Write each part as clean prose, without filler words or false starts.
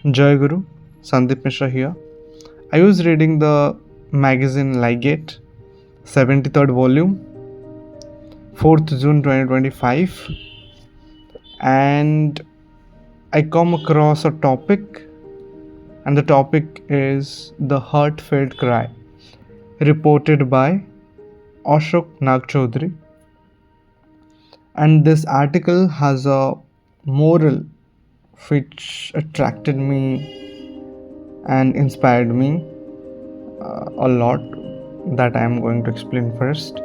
Jai Guru, Sandeep Mishra here. I was reading the magazine Ligate, 73rd volume, 4th June 2025, and I come across a topic, and the topic is the heartfelt cry, reported by Ashok Nagchaudhary. And this article has a moral which attracted me and inspired me a lot, that I am going to explain first.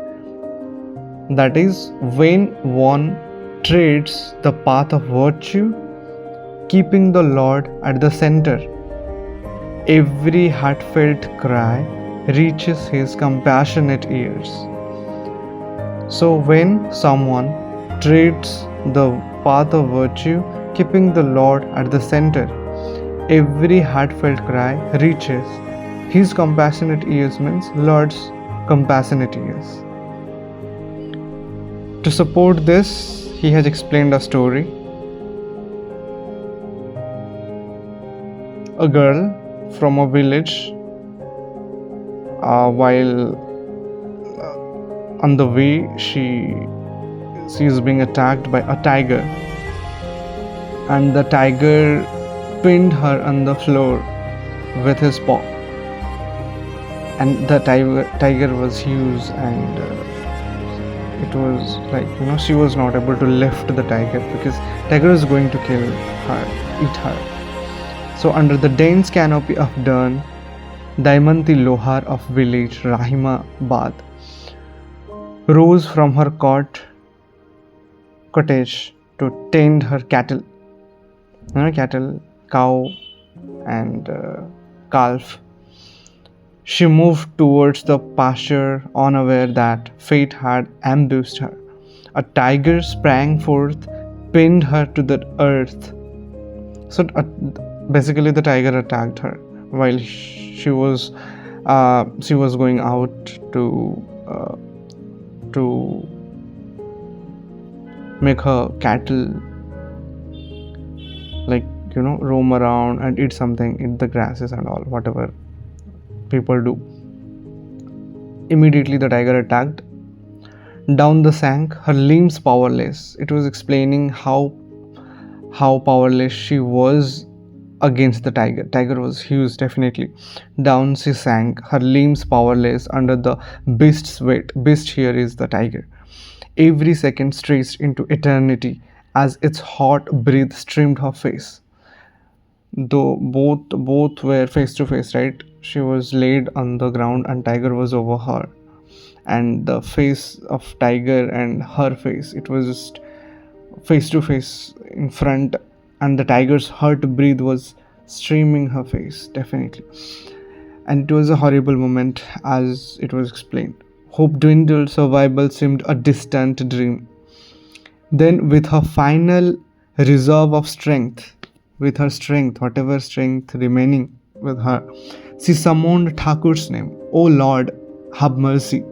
That is, when one treads the path of virtue, keeping the Lord at the center, every heartfelt cry reaches his compassionate ears. So when someone treads the path of virtue, keeping the Lord at the center, every heartfelt cry reaches his compassionate ears, means Lord's compassionate ears. To support this, he has explained a story. A girl from a village, while on the way, she is being attacked by a tiger, and the tiger pinned her on the floor with his paw, and the tiger was huge, and it was like, she was not able to lift the tiger because tiger was going to kill her, eat her. So under the dense canopy of Dern, Daimanti Lohar of village Rahimabad rose from her cottage to tend her cattle, cow and calf. She moved towards the pasture, unaware that fate had ambushed her. A tiger sprang forth, pinned her to the earth. So basically, the tiger attacked her while she was going out to make her cattle roam around and eat something, eat the grasses and all, whatever people do. Immediately the tiger attacked. Down the sank, her limbs powerless. It was explaining how powerless she was against the tiger. Tiger was huge, definitely. Down she sank, her limbs powerless under the beast's weight. Beast here is the tiger. Every second stretched into eternity as its hot breath streamed her face. Though both were face to face, right? She was laid on the ground and tiger was over her, and the face of tiger and her face, it was just face to face in front, and the tiger's hot breath was streaming her face, definitely. And it was a horrible moment, as it was explained. Hope dwindled, survival seemed a distant dream. Then with her final reserve of strength, whatever strength remaining with her, she summoned Thakur's name. O Lord, have mercy.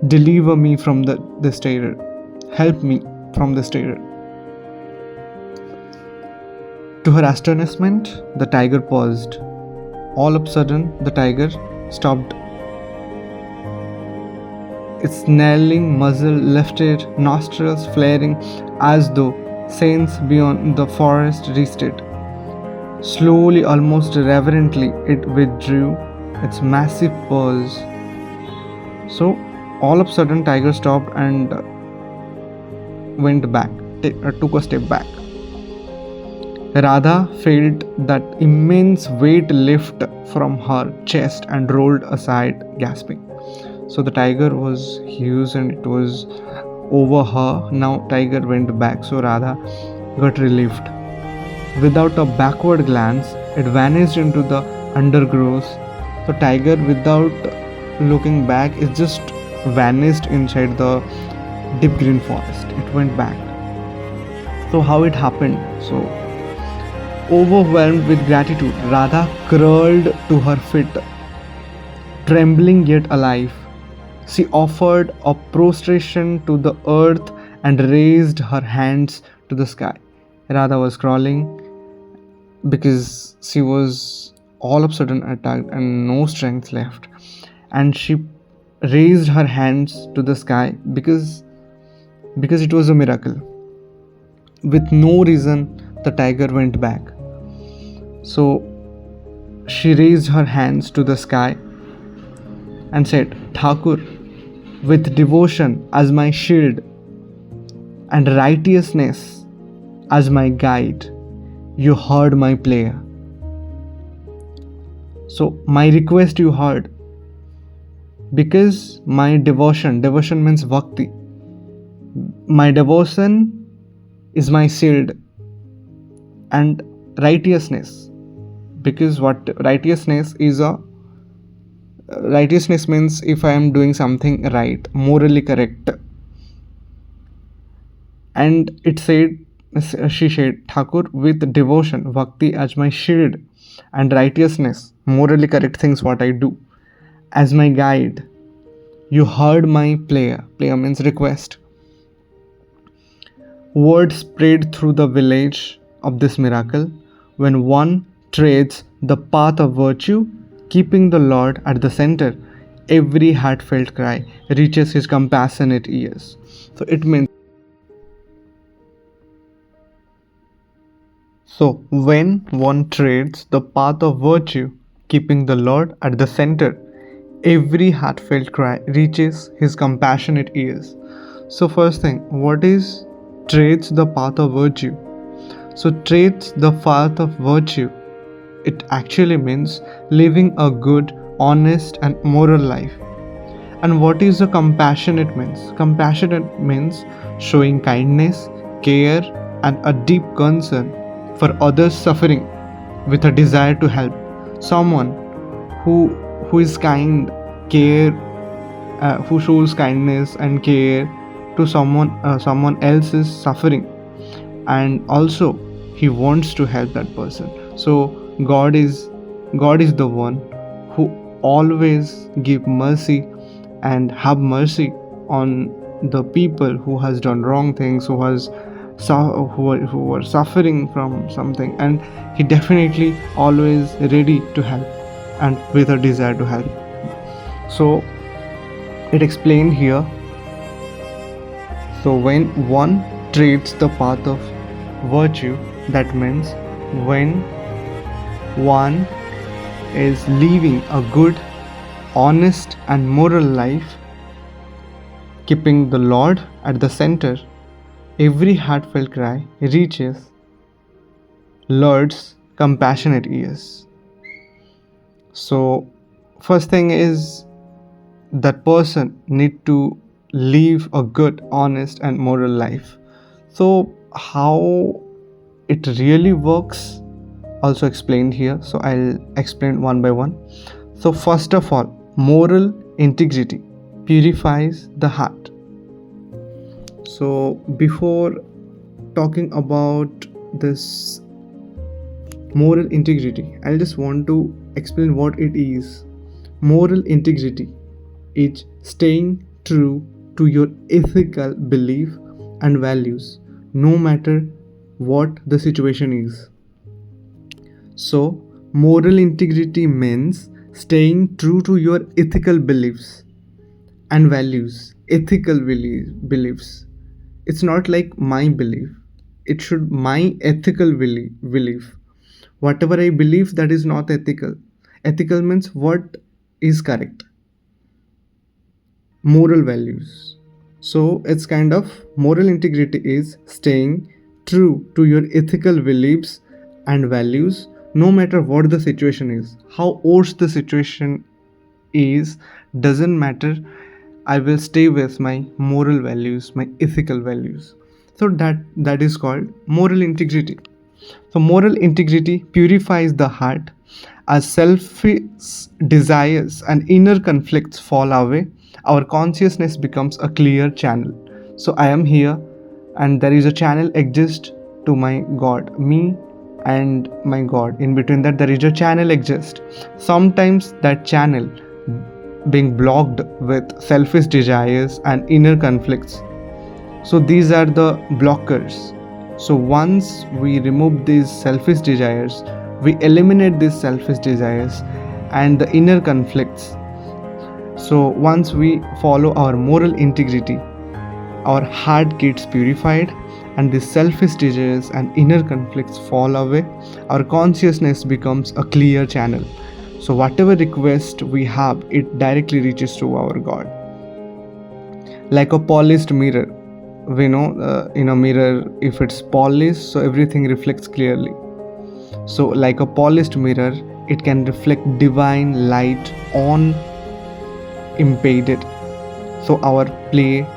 Deliver me from this terror. Help me from this terror. To her astonishment, the tiger paused. All of a sudden, the tiger stopped. Its snarling muzzle lifted, nostrils flaring as though scents beyond the forest reached. Slowly, almost reverently, it withdrew its massive paws. So, all of a sudden, tiger stopped and went back, took a step back. Radha felt that immense weight lift from her chest and rolled aside, gasping. So the tiger was huge and it was over her. Now tiger went back, so Radha got relieved. Without a backward glance, it vanished into the undergrowth. So tiger, without looking back, it just vanished inside the deep green forest. It went back. So how it happened? So overwhelmed with gratitude, Radha crawled to her feet, trembling yet alive. She offered a prostration to the earth and raised her hands to the sky. Radha was crawling, because she was all of a sudden attacked and no strength left, and she raised her hands to the sky because it was a miracle. With no reason, the tiger went back. So she raised her hands to the sky and said, Thakur, with devotion as my shield and righteousness as my guide, you heard my prayer. So my request you heard, because my devotion means bhakti. My devotion is my shield, and righteousness, because what righteousness means if I am doing something right, morally correct. And she said, Thakur, with devotion, bhakti as my shield, and righteousness, morally correct things what I do, as my guide, you heard my prayer. Prayer means request. Word spread through the village of this miracle. When one treads the path of virtue, keeping the Lord at the center, every heartfelt cry reaches his compassionate ears. So it means, so when one treads the path of virtue, keeping the Lord at the center, every heartfelt cry reaches his compassionate ears. So first thing, what is treads the path of virtue? So treads the path of virtue, it actually means living a good, honest and moral life. And what is the compassionate means? Compassionate means showing kindness, care and a deep concern for others suffering with a desire to help. Someone who is kind, care, who shows kindness and care to someone else is suffering, and also he wants to help that person. So God is the one who always give mercy and have mercy on the people who has done wrong things, who are suffering from something, and he definitely always ready to help and with a desire to help. So it explained here. So when one treads the path of virtue, that means when one is living a good, honest and moral life, keeping the Lord at the center, every heartfelt cry reaches Lord's compassionate ears. So first thing is that person need to live a good, honest and moral life. So how it really works also explained here, so I'll explain one by one. So first of all, moral integrity purifies the heart. So before talking about this moral integrity, I just want to explain what it is. Moral integrity is staying true to your ethical belief and values, no matter what the situation is. So moral integrity means staying true to your ethical beliefs and values. Ethical beliefs, it's not like my belief, it should my ethical belief. Whatever I believe, that is not ethical. Ethical means what is correct. Moral values, so it's kind of moral integrity is staying true to your ethical beliefs and values, no matter what the situation is, how worse the situation is, doesn't matter, I will stay with my moral values, my ethical values. So that is called moral integrity. So moral integrity purifies the heart. As selfish desires and inner conflicts fall away, our consciousness becomes a clear channel. So I am here and there is a channel exists to my God, me and my God. In between that there is a channel exists. Sometimes that channel being blocked with selfish desires and inner conflicts. So these are the blockers So once we remove these selfish desires, we eliminate these selfish desires and the inner conflicts. So once we follow our moral integrity, our heart gets purified and the selfish desires and inner conflicts fall away. Our consciousness becomes a clear channel. So whatever request we have, it directly reaches to our God. Like a polished mirror. We know in a mirror, if it's polished, so everything reflects clearly. So like a polished mirror, it can reflect divine light unimpeded. So our play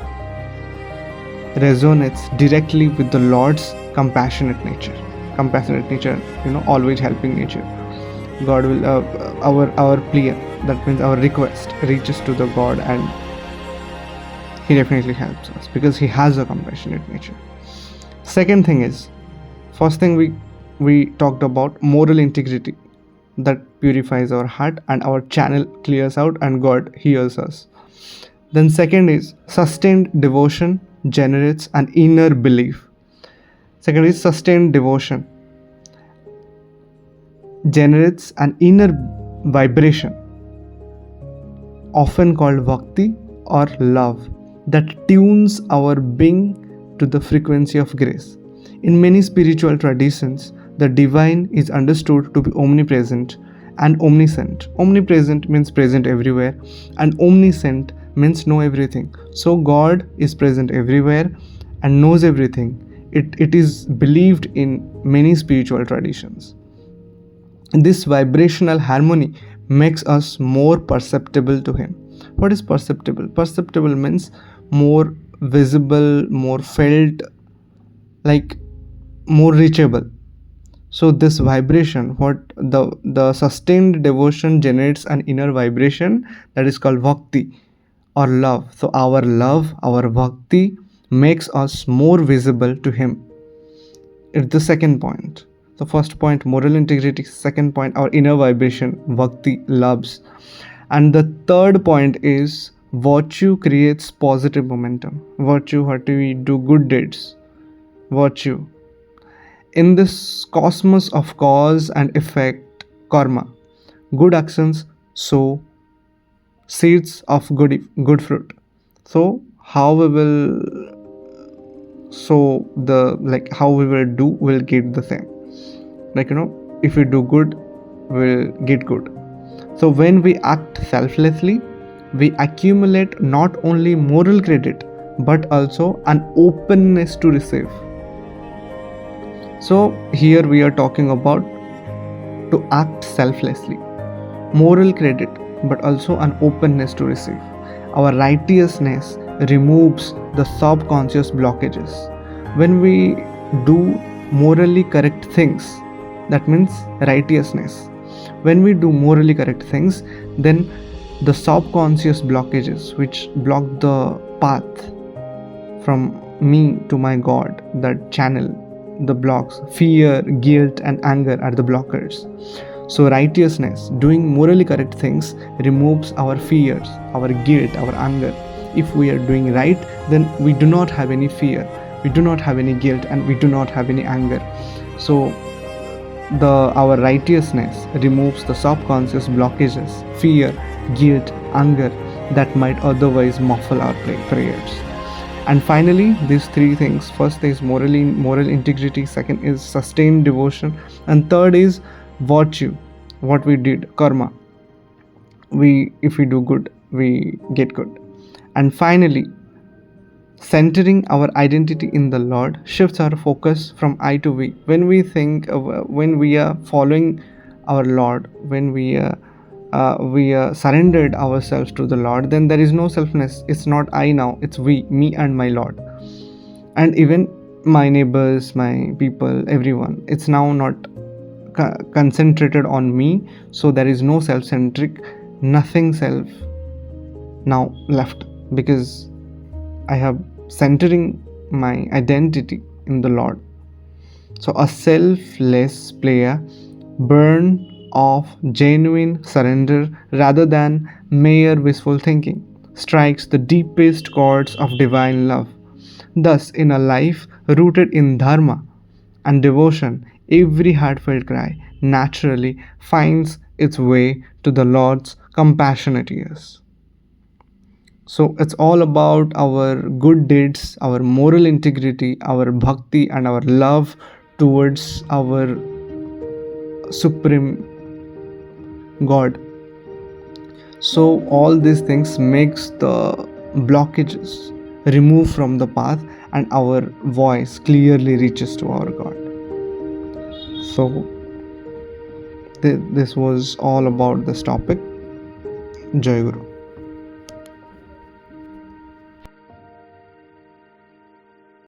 resonates directly with the Lord's compassionate nature. Compassionate nature, always helping nature. God will our plea, that means our request, reaches to the God, and He definitely helps us because He has a compassionate nature. Second thing is, first thing we talked about moral integrity, that purifies our heart and our channel clears out and God hears us. Then second is sustained devotion generates an inner belief. Second is sustained devotion generates an inner vibration, often called bhakti or love, that tunes our being to the frequency of grace. In many spiritual traditions, the divine is understood to be omnipresent and omniscient. Omnipresent means present everywhere, and omniscient means know everything. So God is present everywhere and knows everything. It is believed in many spiritual traditions. This vibrational harmony makes us more perceptible to Him. What is perceptible? Perceptible means more visible, more felt, like more reachable. So this vibration, what the sustained devotion generates an inner vibration that is called bhakti or love. So our love, our bhakti makes us more visible to Him. It's the second point. The first point, moral integrity. Second point, our inner vibration, bhakti, loves. And the third point is virtue creates positive momentum. Virtue, what do we do? Good deeds. Virtue. In this cosmos of cause and effect, karma, good actions sow seeds of good fruit. So how we will sow how we will do, we'll get the same. If we do good, we'll get good. So when we act selflessly, we accumulate not only moral credit but also an openness to receive. So here we are talking about to act selflessly, moral credit but also an openness to receive. Our righteousness removes the subconscious blockages. When we do morally correct things, that means righteousness. When we do morally correct things, then the subconscious blockages which block the path from me to my God, that channel, the blocks, fear, guilt and anger are the blockers. So righteousness, doing morally correct things, removes our fears, our guilt, our anger. If we are doing right, then we do not have any fear, we do not have any guilt, and we do not have any anger. So our righteousness removes the subconscious blockages, fear, guilt, anger that might otherwise muffle our prayers. And finally, these three things: first is moral integrity, second is sustained devotion, and third is virtue, what we did, karma. If we do good, we get good. And finally, centering our identity in the Lord shifts our focus from I to we. When we are following our Lord, when we surrendered ourselves to the Lord, then there is no selfness. It's not I now, it's we, me and my Lord. And even my neighbors, my people, everyone, it's now not concentrated on me. So there is no self-centric, nothing self now left, because I have centering my identity in the Lord. So a selfless player born of genuine surrender rather than mere wishful thinking strikes the deepest chords of divine love. Thus, in a life rooted in dharma, and devotion, every heartfelt cry naturally finds its way to the Lord's compassionate ears. So it's all about our good deeds, our moral integrity, our bhakti, and our love towards our supreme God. So all these things makes the blockages remove from the path, and our voice clearly reaches to our God. So this was all about this topic. Jai Guru.